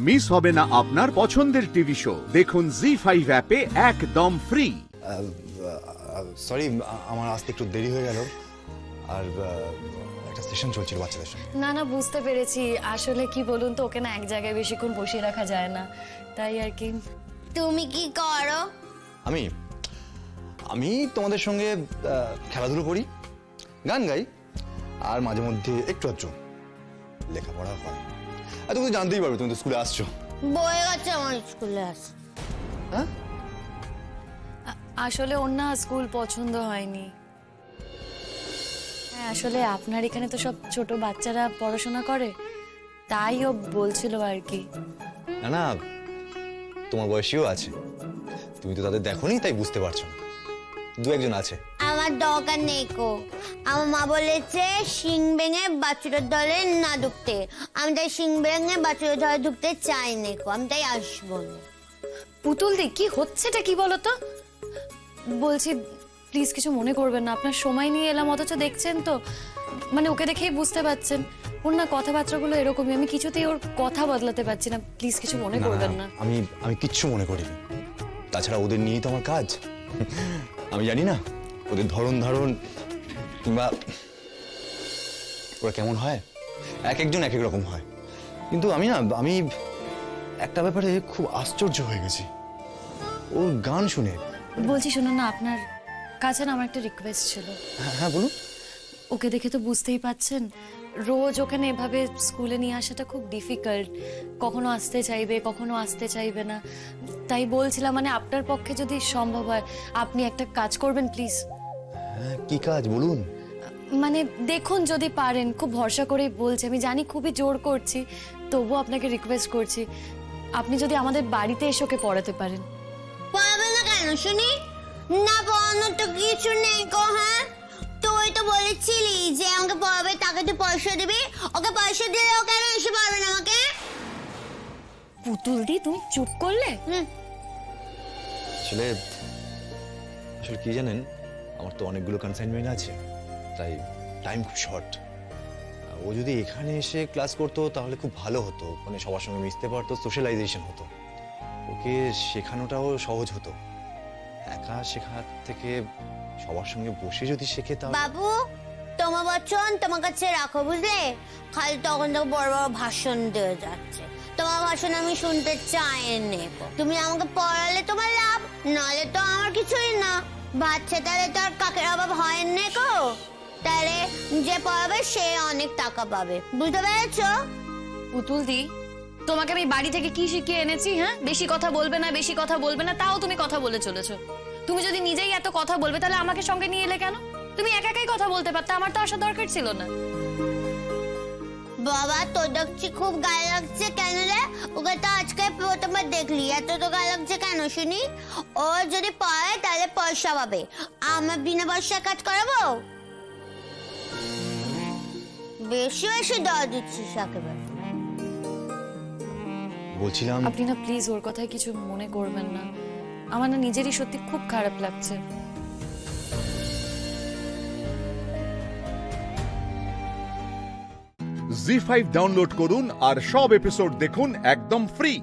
Miss হবে না আপনার পছন্দের টিভি শো। দেখুন জি5 অ্যাপে একদম ফ্রি। সরি, আমার আসতে একটু দেরি হয়ে গেল, আর একটা সেশন চলছিল বাচ্চাদের সঙ্গে। না না, বুঝতে পেরেছি। আসলে কি বলুন তো, ওকে না এক জায়গায় বেশিক্ষণ বসিয়ে রাখা যায় না, তাই আর কি। তুমি কি করো? আমি আমি তোমাদের সঙ্গে খেলাধুলো করি, গান গাই, আর মাঝে মধ্যে একটু আধটু লেখাপড়া হয়। আর তুমি তো জানতেই পারবে, তুমি তো স্কুলে আসছো। বয়ে গেছে আমার স্কুলে আস। হ্যাঁ, আসলে ওর না স্কুল পছন্দ হয়নি। হ্যাঁ, আসলে আপনার এখানে তো সব ছোট বাচ্চারা পড়াশোনা করে, তাই ও বলছিল আর কি। না না, তোমার বয়সীও আছে, তুমি তো তাদের দেখোনি, তাই বুঝতে পারছো না। দু একজন আছে। আমার দরকার নেই কো। আমার মা বলেছে শিং ভেঙে বাছুরের দলে না ঢুকতে। আমি তাই শিং ভেঙে বাছুরের দলে ঢুকতে চাই না কো, আমি তাই আসবো না। পুতুল দি, কি হচ্ছেটা কি বলতো? বলছি প্লিজ কিছু মনে করবেন না, আপনার সময় নিয়ে এলাম, অথচ দেখছেন তো, মানে ওকে দেখেই বুঝতে পারছেন ওর না কথাবার্তাগুলো এরকমই। আমি কিছুতেই ওর কথা বদলাতে পারছি না, প্লিজ কিছু মনে করবেন না। আমি কিচ্ছু মনে করিনি। তাছাড়া ওদের নিয়েই তো আমার কাজ। আমি জানি না ওদের ধরন ধারণ কিংবা ওরা কেমন হয়, এক একজন এক এক রকম হয়। কিন্তু আমি একটা ব্যাপারে খুব আশ্চর্য হয়ে গেছি, ওর গান শুনে। বলছি শুনুন না, আপনার কাছে না আমার একটা রিকোয়েস্ট ছিল। হ্যাঁ হ্যাঁ, বলুন। ওকে দেখে তো বুঝতেই পাচ্ছেন, রোজ ওখানে এভাবে স্কুলে নিয়ে আসাটা খুব ডিফিকাল্ট। কখনো আসতে চাইবে, কখনো আসতে চাইবে না। তাই বলছিলাম, মানে আপনার পক্ষে যদি সম্ভব হয়, আপনি একটা কাজ করবেন প্লিজ। হ্যাঁ, কি কাজ বলুন? মানে দেখুন যদি পারেন, খুব ভরসা করেই বলছি, আমি জানি খুবই জোর করছি, তবুও আপনাকে রিকোয়েস্ট করছি, আপনি যদি আমাদের বাড়িতে এসে ওকে পড়াতে পারেন। পড়াবে না কেন শুনি? না পড়ানোর তো কিছু নেই কো। হ্যাঁ, তুই তো বলেছিলি যে আমাকে পড়াবে, তাকে তুই পয়সা দিবি। ওকে পয়সা দিলে ও কেন এসে পড়াবে না আমাকে? পুতুল দি, তুমি চুপ করলে? আসলে কি জানেন, আমার তো অনেকগুলো কনসাইনমেন্ট আছে, তাই টাইম খুব শর্ট। ও যদি এখানে এসে ক্লাস করতো তাহলে খুব ভালো হতো, মানে সবার সঙ্গে মিশতে পারতো, সোশ্যালাইজেশন হতো, ওকে শেখানোটাও সহজ হতো। একা শেখার থেকে সবার সঙ্গে বসে যদি শেখে তাহলে। বাবু, তোমার বচন তোমার কাছে রাখো, বুঝলে? খালি তখন তো বড় বড় ভাষণ দিয়ে যাচ্ছে। তোমার ভাষণ আমি শুনতে চাই না। তুমি আমাকে পড়ালে তোমার লাভ, নালে তো আমার কিছুই না। বাচ্চা তাহলে তো আর কাকের অভাব হয় না গো। তাহলে যে পড়াবে সে অনেক টাকা পাবে, বুঝতে পেরেছো? পুতুল দি, তোমাকে আমি বাড়ি থেকে কি শিখিয়ে এনেছি? হ্যাঁ, বেশি কথা বলবে না, বেশি কথা বলবে না, তাও তুমি কথা বলে চলেছো। তুমি যদি নিজেই এত কথা বলবে, তাহলে আমাকে সঙ্গে নিয়ে এলে কেন? তুমি একা একাই কথা বলতে পারতে, আমার তো আসার দরকার ছিল না। বাবা, তোর দেখছি খুব গায়ে লাগছে কেন রে? ওকে তো আজকে প্রথমবার দেখলি, এত তো গায়ে লাগছে কেন শুনি? ও যদি পায় তাহলে পয়সা পাবে, আমার বিনা পয়সায় কাজ করাবো? বেশি বেশি দর দিচ্ছিস একেবারে। বলছিলাম, আপনি না প্লিজ ওর কথায় কিছু মনে করবেন না, আমার না নিজেরই সত্যি খুব খারাপ লাগছে। জি5 ডাউনলোড করুন আর সব এপিসোড দেখুন একদম ফ্রি।